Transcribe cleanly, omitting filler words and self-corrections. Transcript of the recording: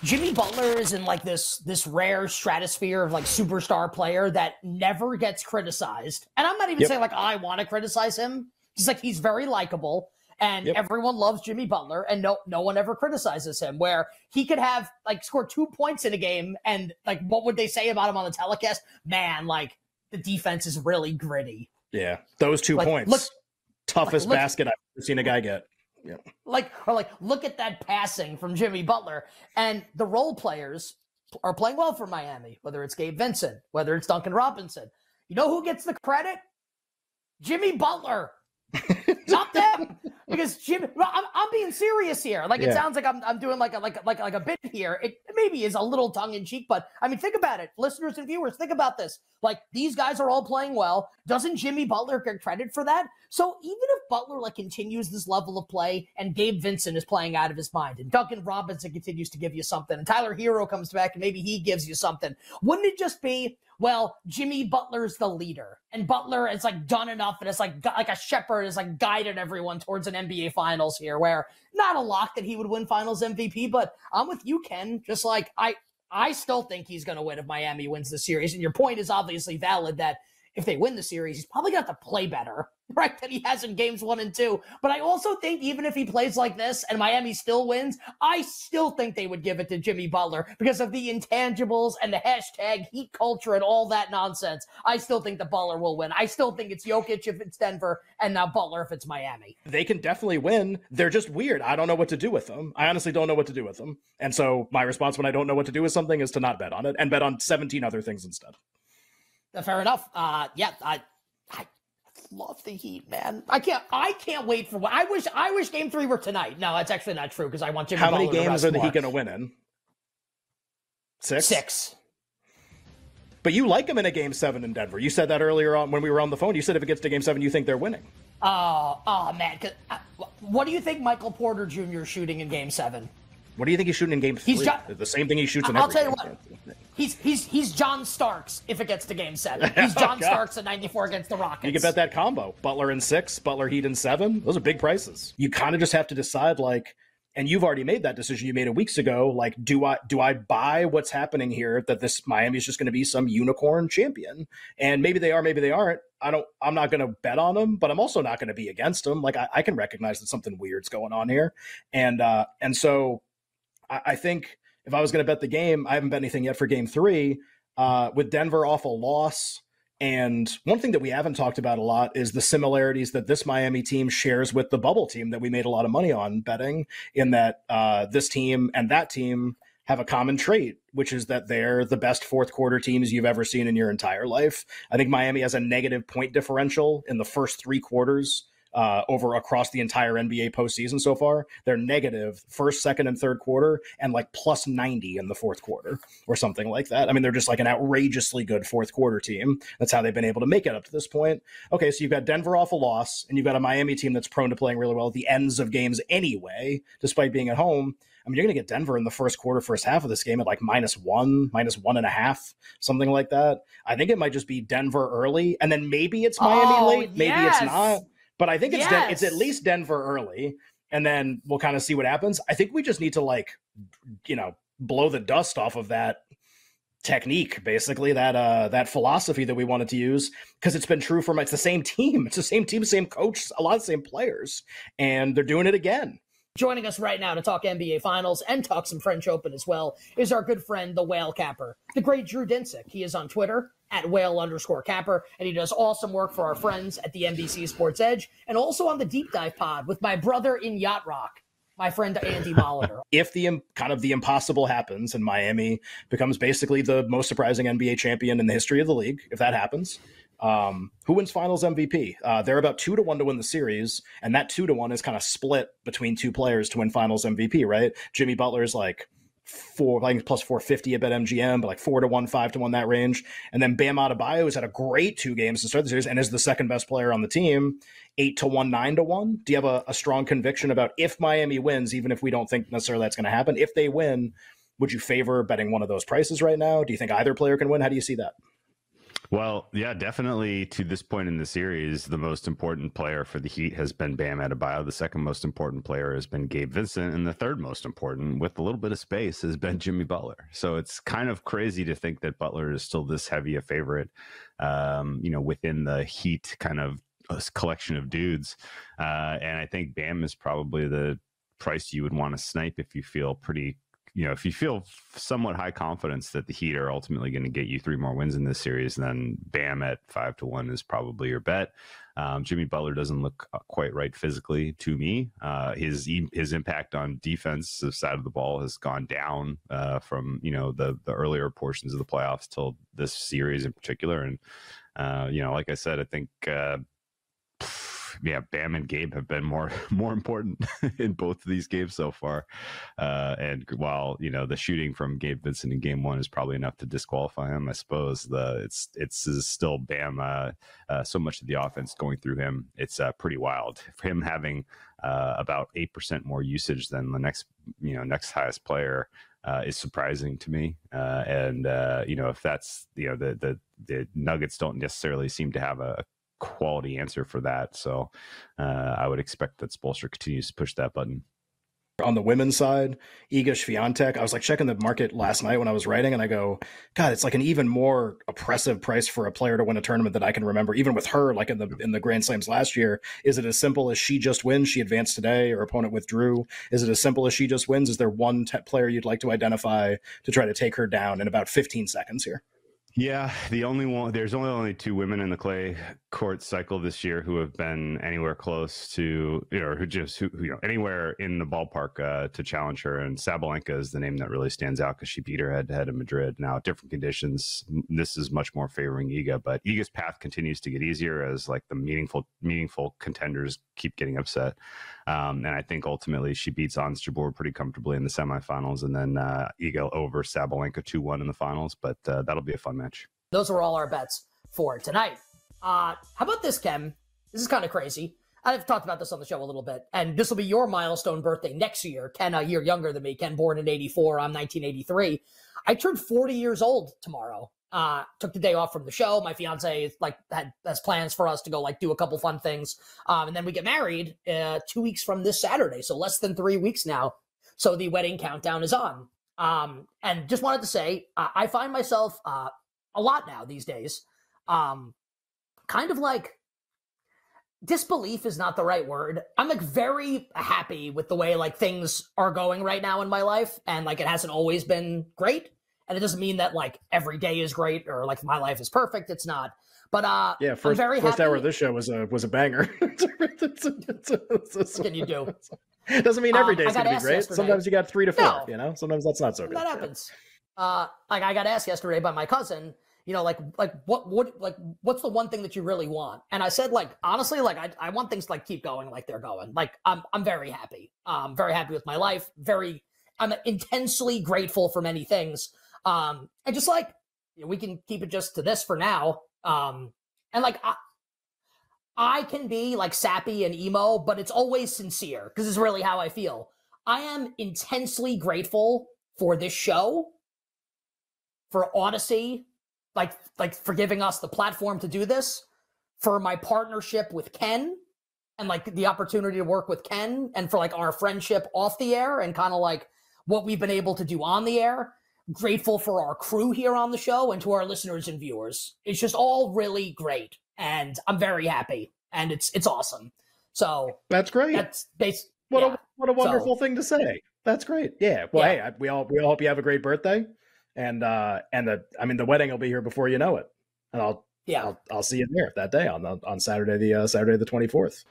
Jimmy Butler is in like this rare stratosphere of like superstar player that never gets criticized. And I'm not even saying like I want to criticize him. He's like he's very likable and everyone loves Jimmy Butler and no one ever criticizes him, where he could have like scored 2 points in a game and like what would they say about him on the telecast? Man, like the defense is really gritty. Yeah, those 2 points. Toughest basket I've ever seen a guy get. Yeah. Look at that passing from Jimmy Butler. And the role players are playing well for Miami, whether it's Gabe Vincent, whether it's Duncan Robinson. You know who gets the credit? Jimmy Butler. Not them. Because Jimmy, I'm being serious here. Like it sounds like I'm doing like a bit here. It maybe is a little tongue in cheek, but I mean, think about it, listeners and viewers. Think about this. Like these guys are all playing well. Doesn't Jimmy Butler get credit for that? So even if Butler like continues this level of play, and Gabe Vincent is playing out of his mind, and Duncan Robinson continues to give you something, and Tyler Hero comes back and maybe he gives you something, wouldn't it just be, well, Jimmy Butler's the leader, and Butler is like done enough, and it's like a shepherd is like guided everyone towards an NBA Finals here, where not a lock that he would win Finals MVP, but I'm with you, Ken. Just like I still think he's going to win if Miami wins the series, and your point is obviously valid that if they win the series, he's probably going to have to play better, right, than he has in games 1 and 2. But I also think even if he plays like this and Miami still wins, I still think they would give it to Jimmy Butler because of the intangibles and the hashtag heat culture and all that nonsense. I still think the Butler will win. I still think it's Jokic if it's Denver and now Butler if it's Miami. They can definitely win. They're just weird. I don't know what to do with them. I honestly don't know what to do with them. And so my response when I don't know what to do with something is to not bet on it and bet on 17 other things instead. Fair enough. I love the Heat, man. I can't wait for what I wish Game 3 were tonight. No, that's actually not true because I want Jimmy Butler. How many games are the Heat going to win in? 6? 6. But you like them in a Game 7 in Denver. You said that earlier on when we were on the phone. You said if it gets to Game 7, you think they're winning. Oh man. What do you think Michael Porter Jr. is shooting in Game 7? What do you think he's shooting in Game 3? The same thing he shoots in every game. I'll tell you what. He's John Starks if it gets to Game 7. He's John Starks at 94 against the Rockets. You can bet that combo. Butler in 6, Butler Heat in 7. Those are big prices. You kind of just have to decide, like, and you've already made that decision you made a weeks ago. Like, do I buy what's happening here, that this Miami is just going to be some unicorn champion? And maybe they are, maybe they aren't. I'm not going to bet on them, but I'm also not going to be against them. Like, I can recognize that something weird's going on here. And so I think if I was going to bet the game, I haven't bet anything yet for Game 3, with Denver off a loss. And one thing that we haven't talked about a lot is the similarities that this Miami team shares with the bubble team that we made a lot of money on betting, in that this team and that team have a common trait, which is that they're the best fourth quarter teams you've ever seen in your entire life. I think Miami has a negative point differential in the first 3 quarters over across the entire NBA postseason so far. They're negative first, second, and third quarter, and like plus 90 in the fourth quarter or something like that. I mean, they're just like an outrageously good fourth quarter team. That's how they've been able to make it up to this point. Okay, so you've got Denver off a loss, and you've got a Miami team that's prone to playing really well at the ends of games anyway, despite being at home. I mean, you're going to get Denver in the first quarter, first half of this game at like -1, -1.5, something like that. I think it might just be Denver early, and then maybe it's Miami late. Maybe it's not. But I think it's at least Denver early, and then we'll kind of see what happens. I think we just need to, like, blow the dust off of that technique, basically, that philosophy that we wanted to use, because it's been true for it's the same team. It's the same team, same coach, a lot of the same players, and they're doing it again. Joining us right now to talk NBA Finals and talk some French Open as well is our good friend, the Whale Capper, the great Drew DInsick. He is on Twitter at @whale_capper, and he does awesome work for our friends at the NBC Sports Edge, and also on the Deep Dive Pod with my brother in Yacht Rock, my friend Andy Molitor. If the impossible happens and Miami becomes basically the most surprising NBA champion in the history of the league, if that happens, who wins Finals MVP? They're about 2-1 to win the series, and that 2-1 is kind of split between 2 players to win Finals MVP, right? Jimmy Butler's like plus 450 at BetMGM, but like 4-1, 5-1, that range. And then Bam Adebayo has had a great 2 games to start the series and is the second best player on the team, 8-1, 9-1. Do you have a strong conviction about, if Miami wins, even if we don't think necessarily that's going to happen, if they win, would you favor betting one of those prices right now? Do you think either player can win? How do you see that? Well, yeah, definitely to this point in the series, the most important player for the Heat has been Bam Adebayo. The second most important player has been Gabe Vincent. And the third most important, with a little bit of space, has been Jimmy Butler. So it's kind of crazy to think that Butler is still this heavy a favorite, within the Heat kind of collection of dudes. And I think Bam is probably the price you would want to snipe if you feel if you feel somewhat high confidence that the Heat are ultimately going to get you 3 more wins in this series, then Bam at 5-1 is probably your bet. Jimmy Butler doesn't look quite right physically to me. His impact on defensive side of the ball has gone down from the earlier portions of the playoffs till this series in particular. And like I said, I think. Bam and Gabe have been more important in both of these games so far. And while the shooting from Gabe Vincent in game 1 is probably enough to disqualify him, I suppose it's still Bam. So much of the offense going through him, it's pretty wild. For him having about 8% more usage than the next highest player is surprising to me. If that's the Nuggets don't necessarily seem to have a quality answer for that. So I would expect that Spoelstra continues to push that button. On the women's side, Iga Swiatek, I was like checking the market last night when I was writing, and I go, God, it's like an even more oppressive price for a player to win a tournament that I can remember. Even with her, like in the Grand Slams last year, is it as simple as she just wins? She advanced today, her opponent withdrew. Is it as simple as she just wins? Is there one player you'd like to identify to try to take her down in about 15 seconds here? Yeah, there's only 2 women in the clay court cycle this year who have been anywhere close to, anywhere in the ballpark to challenge her. And Sabalenka is the name that really stands out because she beat her head to head in Madrid. Now, different conditions, this is much more favoring Iga, but Iga's path continues to get easier as like the meaningful contenders keep getting upset. And I think ultimately she beats Ons Jabeur pretty comfortably in the semifinals, and then Iga over Sabalenka 2-1 in the finals. But that'll be a fun match. Those are all our bets for tonight. How about this, Ken? This is kind of crazy. I've talked about this on the show a little bit, and this will be your milestone birthday next year. Ken, a year younger than me. Ken, born in 84. I'm 1983. I turned 40 years old tomorrow. Took the day off from the show. My fiance has plans for us to go do a couple fun things. And then we get married 2 weeks from this Saturday. So less than 3 weeks now. So the wedding countdown is on. And just wanted to say, I find myself a lot now these days, kind of like, disbelief is not the right word. I'm very happy with the way things are going right now in my life. And it hasn't always been great. And it doesn't mean that every day is great or my life is perfect. It's not. But yeah, first hour of this show was a banger. What can you do? It doesn't mean every day is going to be great. Yesterday. Sometimes you got 3 to 4. No. Sometimes that's not so good. That happens. I got asked yesterday by my cousin. What's the one thing that you really want? And I said, honestly, I want things to keep going like they're going. I'm very happy. Very happy with my life. I'm intensely grateful for many things. And just we can keep it just to this for now. I can be sappy and emo, but it's always sincere because it's really how I feel. I am intensely grateful for this show, for Odyssey, for giving us the platform to do this, for my partnership with Ken and the opportunity to work with Ken, and for our friendship off the air and kind of what we've been able to do on the air. Grateful for our crew here on the show and to our listeners and viewers. It's just all really great, and I'm very happy, and it's awesome. So that's great. That's what a wonderful thing to say. That's great. Yeah. Well, hey, we all hope you have a great birthday, and the wedding will be here before you know it, and I'll see you there that day on Saturday the 24th.